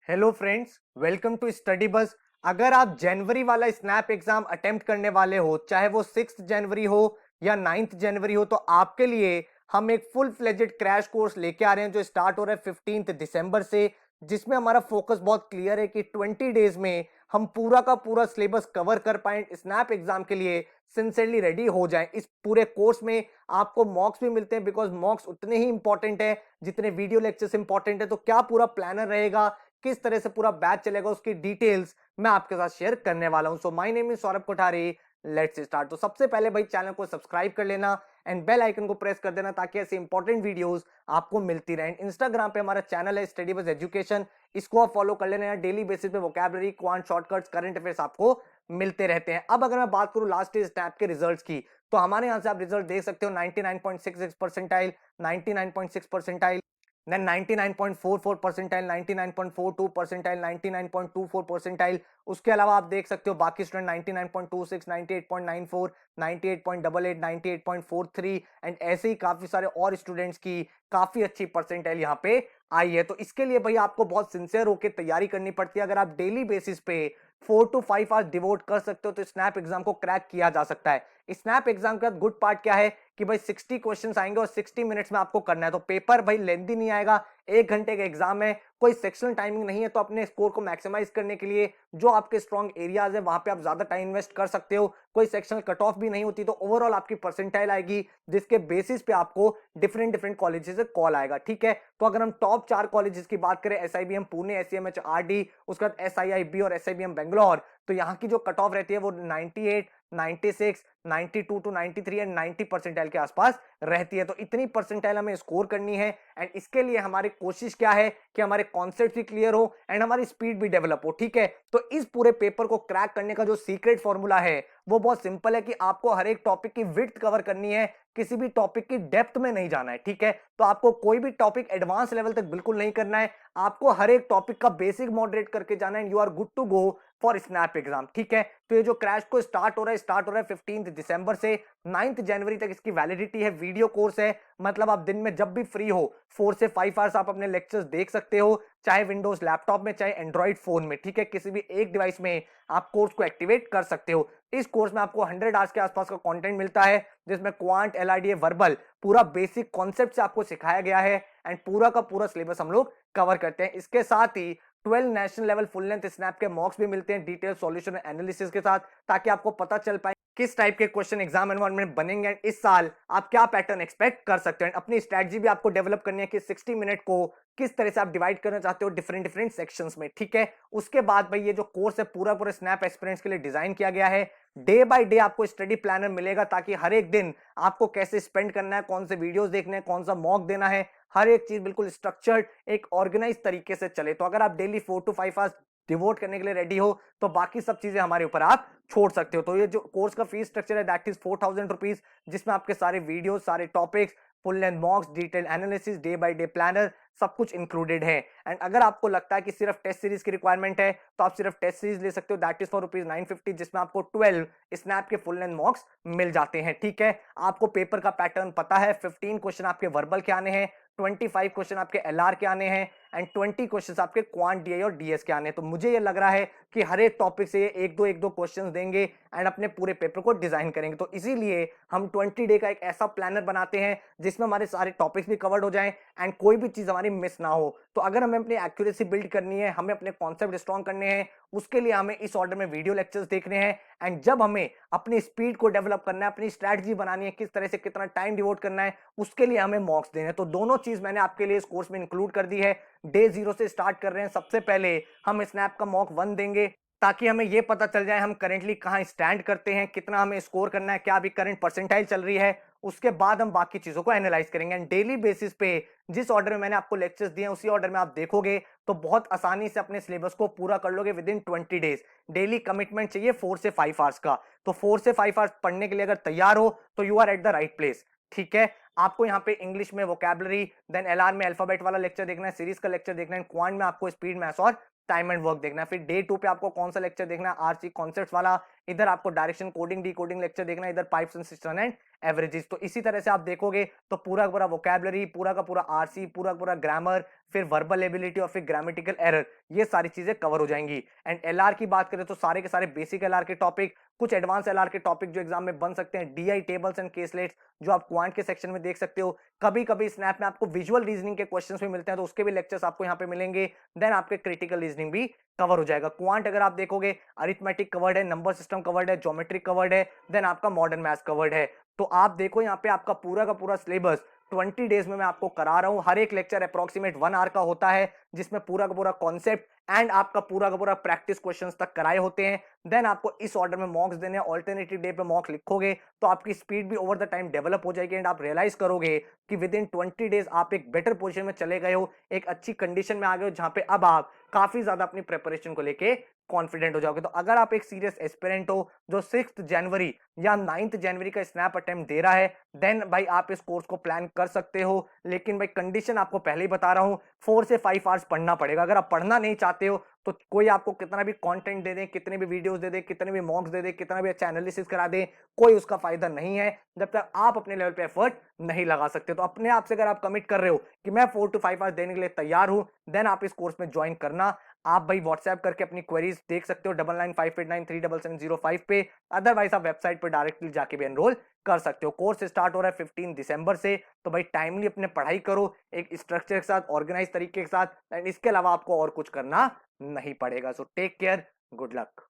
Hello friends, welcome to study bus. अगर आप जनवरी वाला स्नैप एग्जाम अटेम्प्ट करने वाले हो, चाहे वो 6 जनवरी हो या 9 जनवरी हो, तो आपके लिए हम एक फुल फ्लेजेड क्रैश कोर्स लेके आ रहे हैं जो स्टार्ट हो रहा है 15 दिसंबर से। जिसमें हमारा फोकस बहुत क्लियर है कि 20 डेज में हम पूरा का पूरा सिलेबस कवर कर पाए, स्नैप एग्जाम के लिए सिंसियरली रेडी हो जाएं। इस पूरे कोर्स में आपको मॉक्स भी मिलते हैं, बिकॉज मॉक्स उतने ही इंपॉर्टेंट है जितने वीडियो लेक्चर्स इंपॉर्टेंट है। तो क्या पूरा प्लानर रहेगा, किस तरह से पूरा बैच चलेगा, उसकी डिटेल्स मैं आपके साथ शेयर करने वाला हूं। So my name is Saurabh Kothari. Let's start. तो सबसे पहले भाई चैनल को सब्सक्राइब कर लेना एंड बेल आइकन को प्रेस कर देना ताकि ऐसी इंपॉर्टेंट वीडियोस आपको मिलती रहे। इंस्टाग्राम पे हमारा चैनल है स्टडी बस एजुकेशन, इसको आप फॉलो कर लेना। डेली बेसिस पे vocabulary, quant, shortcuts, current affairs आपको मिलते रहते हैं। अब अगर मैं बात करूं लास्ट स्नैप के रिजल्ट्स की, तो हमारे यहां से आप रिजल्ट देख सकते हो 99.66 percentile, 99.6 percentile, then 99.44 percentile, 99.42 percentile, 99.24 percentile. उसके अलावा आप देख सकते हो बाकी स्टूडेंट 99.26, 98.94, 98.88, 98.43 एंड ऐसे ही काफी सारे और स्टूडेंट्स की काफी अच्छी परसेंटाइल यहाँ पे आई है। तो इसके लिए भाई आपको बहुत सिंसियर होकर तैयारी करनी पड़ती है। अगर आप डेली बेसिस पे 4 to 5 आवर्स डिवोट कर सकते हो तो स्नैप एग्जाम को क्रैक किया जा सकता है। स्नैप एग्जाम का गुड पार्ट क्या है कि भाई 60 क्वेश्चंस आएंगे और 60 मिनट्स में आपको करना है। तो पेपर भाई लेंथी नहीं आएगा, 1 घंटे का एग्जाम है, कोई सेक्शनल टाइमिंग नहीं है। तो अपने स्कोर को मैक्सिमाइज करने के लिए जो आपके स्ट्रॉन्ग एरियाज है वहां पे आप ज्यादा टाइम इन्वेस्ट कर सकते हो। कोई सेक्शनल कट ऑफ भी नहीं होती, तो ओवरऑल आपकी परसेंटाइल आएगी जिसके बेसिस पे आपको डिफरेंट डिफरेंट कॉलेजेस से कॉल आएगा। ठीक है, तो अगर हम टॉप 4 कॉलेजेस की बात करें, SIBM पुणे, SCMH RD, उसके बाद SIIB और SIBM बेंगलोर, तो यहाँ की जो कट ऑफ रहती है वो 98, 96, 92 टू 93 एंड 90 परसेंटाइल के आसपास रहती है। तो इतनी परसेंटाइल हमें स्कोर करनी है एंड इसके लिए हमारी कोशिश क्या है कि हमारे कॉन्सेप्ट भी क्लियर हो एंड हमारी स्पीड भी डेवलप हो। ठीक है, तो इस पूरे पेपर को क्रैक करने का जो सीक्रेट फॉर्मूला है वो बहुत सिंपल है कि आपको हर एक टॉपिक की विड्थ कवर करनी है, किसी भी टॉपिक की डेप्थ में नहीं जाना है। ठीक है, तो आपको कोई भी टॉपिक एडवांस लेवल तक बिल्कुल नहीं करना है, आपको हर एक टॉपिक का बेसिक मॉडरेट करके जाना है। You are good to go for SNAP exam. ठीक है, तो ये जो क्रैश को स्टार्ट हो रहा है 15 दिसंबर से 9 जनवरी तक इसकी वैलिडिटी है। वीडियो कोर्स है, मतलब आप दिन में जब भी फ्री हो 4 से 5 आवर्स आप अपने लेक्चर्स देख सकते हो, चाहे विंडोज लैपटॉप में चाहे एंड्रॉइड फोन में। ठीक है, किसी भी एक डिवाइस में आप कोर्स को एक्टिवेट कर सकते हो। इस कोर्स में आपको 100 आवर्स के आसपास का कंटेंट मिलता है जिसमें क्वांट, LRDA, वर्बल पूरा बेसिक कॉन्सेप्ट से आपको सिखाया गया है एंड पूरा का पूरा सिलेबस हम लोग कवर करते हैं। इसके साथ ही 12 national level full length snap के मॉक्स भी मिलते हैं डिटेल सॉल्यूशन एनालिसिस के साथ, ताकि आपको पता चल पाए किस टाइप के क्वेश्चन एग्जाम एनवायरनमेंट बनेंगे एंड इस साल आप क्या पैटर्न एक्सपेक्ट कर सकते हैं। अपनी स्ट्रेटजी भी आपको डेवलप करनी है कि 60 मिनट को किस तरह से आप डिवाइड करना चाहते हो डिफरेंट डिफरेंट सेक्शंस में। ठीक है, उसके बाद भाई ये जो कोर्स है पूरा पूरा स्नैप एस्पिरेंट्स के लिए डिजाइन किया गया है। डे बाय डे आपको स्टडी प्लानर मिलेगा ताकि हर एक दिन आपको कैसे स्पेंड करना है, कौन से वीडियोस देखने हैं, कौन सा मॉक देना है, हर एक चीज बिल्कुल स्ट्रक्चर्ड एक ऑर्गेनाइज तरीके से चले। तो अगर आप डेली 4 to 5 आवर्स डिवोट करने के लिए रेडी हो तो बाकी सब चीजें हमारे ऊपर आप छोड़ सकते हो। तो ये जो कोर्स का फीस स्ट्रक्चर है दैट इज 4000 रुपीज, जिसमें आपके सारे वीडियो, सारे topics, full length mocks, detail analysis, day by day planner सब कुछ इंक्लूडेड है। एंड अगर आपको लगता है कि सिर्फ टेस्ट सीरीज की रिक्वायरमेंट है तो आप सिर्फ टेस्ट सीरीज ले सकते हो, दैट इज फॉर ₹950, जिसमें आपको 12 स्नैप के फुल लेंथ मॉक्स मिल जाते हैं। ठीक है, आपको पेपर का पैटर्न पता है, 15 क्वेश्चन आपके वर्बल के आने हैं, 25 क्वेश्चन आपके LR के आने हैं एंड 20 क्वेश्चन आपके क्वांट, DI और DS के आने हैं। तो मुझे ये लग रहा है कि हर एक टॉपिक से ये एक दो क्वेश्चंस देंगे एंड अपने पूरे पेपर को डिजाइन करेंगे। तो इसीलिए हम 20 डे का एक ऐसा प्लानर बनाते हैं जिसमें हमारे सारे टॉपिक्स भी कवर्ड हो जाएं एंड कोई भी चीज हमारी मिस ना हो। तो अगर हमें अपनी एक्यूरेसी बिल्ड करनी है, हमें अपने कॉन्सेप्ट स्ट्रॉन्ग करने हैं, उसके लिए हमें इस ऑर्डर में वीडियो लेक्चर्स देखने हैं एंड जब हमें अपनी स्पीड को डेवलप करना है, अपनी स्ट्रैटेजी बनानी है, किस तरह से कितना टाइम डिवोट करना है, उसके लिए हमें मॉक्स देने हैं। तो दोनों चीज मैंने आपके लिए इस कोर्स में इंक्लूड कर दी है। डे 0 से स्टार्ट कर रहे हैं। सबसे पहले हम स्नैप का मॉक 1 देंगे ताकि हमें यह पता चल जाए हम करेंटली कहां स्टैंड करते हैं, कितना हमें स्कोर करना है, क्या अभी करंट परसेंटाइल चल रही है। उसके बाद हम बाकी चीजों को एनालाइज करेंगे एंड डेली बेसिस पे जिस ऑर्डर में मैंने आपको लेक्चर्स दिए हैं उसी ऑर्डर में आप देखोगे तो बहुत आसानी से अपने सिलेबस को पूरा कर लोगे with in 20 days. Daily commitment चाहिए 4 से 5 आवर्स का। तो 4 से 5 आवर्स पढ़ने के लिए अगर तैयार हो तो you are at the right place. ठीक है, आपको यहाँ पे इंग्लिश में वोकैबुलरी, देन LR में अल्फाबेट वाला लेक्चर देखना है, सीरीज का लेक्चर देखना है, क्वांट में आपको स्पीड, मैथ्स और टाइम एंड वर्क देखना है। फिर डे 2 पे आपको कौन सा लेक्चर देखना है, RC कॉन्सेप्ट्स वाला, इधर आपको डायरेक्शन कोडिंग डिकोडिंग लेक्चर देखना है, इधर pipes and system and averages. तो इसी तरह से आप देखोगे तो पूरा का पूरा वोकैबुलरी, पूरा का पूरा आरसी, पूरा का पूरा ग्रामर, फिर वर्बल एबिलिटी और फिर ग्रामेटिकल एरर, ये सारी चीजें कवर हो जाएंगी। एंड एलआर की बात करें तो सारे के सारे बेसिक एलआर के टॉपिक, कुछ एडवांस एलआर के टॉपिक जो एग्जाम में बन सकते हैं, डीआई टेबल्स एंड केसलेट्स जो आप क्वांट के सेक्शन में देख सकते हो। कभी कभी स्नैप में आपको विजुअल रीजनिंग के क्वेश्चंस भी मिलते हैं, तो उसके भी लेक्चर्स आपको यहाँ पे मिलेंगे। देन आपके क्रिटिकल रीजनिंग भी कवर हो जाएगा। क्वांट अगर आप देखोगे, अरिथमेटिक कवर्ड है, नंबर सिस्टम कवर्ड है, ज्योमेट्री कवर्ड है, देन आपका मॉडर्न मैथ्स कवर्ड है। तो आप देखो यहाँ पे आपका पूरा का पूरा सिलेबस 20 डेज में मैं आपको करा रहा हूं। हर एक लेक्चर अप्रोक्सीमेट 1 आवर का होता है, जिसमें पूरा का पूरा कॉन्सेप्ट एंड आपका पूरा का पूरा प्रैक्टिस क्वेश्चंस तक कराए होते हैं। देन आपको इस ऑर्डर में मॉक्स देने हैं, ऑल्टरनेटिव डे पे मॉक लिखोगे तो आपकी स्पीड भी ओवर द टाइम डेवलप हो जाएगी एंड आप रियलाइज करोगे कि विद इन 20 डेज आप एक बेटर पोजीशन में चले गए हो, एक अच्छी कंडीशन में आ गए हो, जहां पे अब आप काफी ज्यादा अपनी प्रिपरेशन को लेके कॉन्फिडेंट हो जाओगे। तो अगर आप एक सीरियस एस्पिरेंट हो जो 6 जनवरी या 9 जनवरी का स्नैप अटेम्प्ट दे रहा है, देन भाई आप इस कोर्स को प्लान कर सकते हो। लेकिन भाई कंडीशन आपको पहले ही बता रहा हूं, 4 से 5 आवर्स पढ़ना पड़ेगा। अगर आप पढ़ना नहीं चाहते हो तो कोई आपको कितना भी कंटेंट दे दे, कितने भी वीडियोस दे दे, कितने भी मॉक्स दे दे, कितना भी अच्छा एनालिसिस करा दे, कोई उसका फायदा नहीं है जब तक आप अपने लेवल पे एफर्ट नहीं लगा सकते। तो अपने आप से अगर आप कमिट कर रहे हो कि मैं 4 to 5 आवर्स देने के लिए तैयार हूं, देन आप इस कोर्स में ज्वाइन करना। आप भाई व्हाट्सएप करके अपनी क्वेरीज देख सकते हो 9958937705 पे। अदरवाइज आप वेबसाइट पे डायरेक्टली जाके भी एनरोल कर सकते हो। कोर्स स्टार्ट हो रहा है 15 दिसंबर से, तो भाई टाइमली अपने पढ़ाई करो एक स्ट्रक्चर के साथ, ऑर्गेनाइज तरीके के साथ, एंड इसके अलावा आपको और कुछ करना नहीं पड़ेगा। So take care, good luck.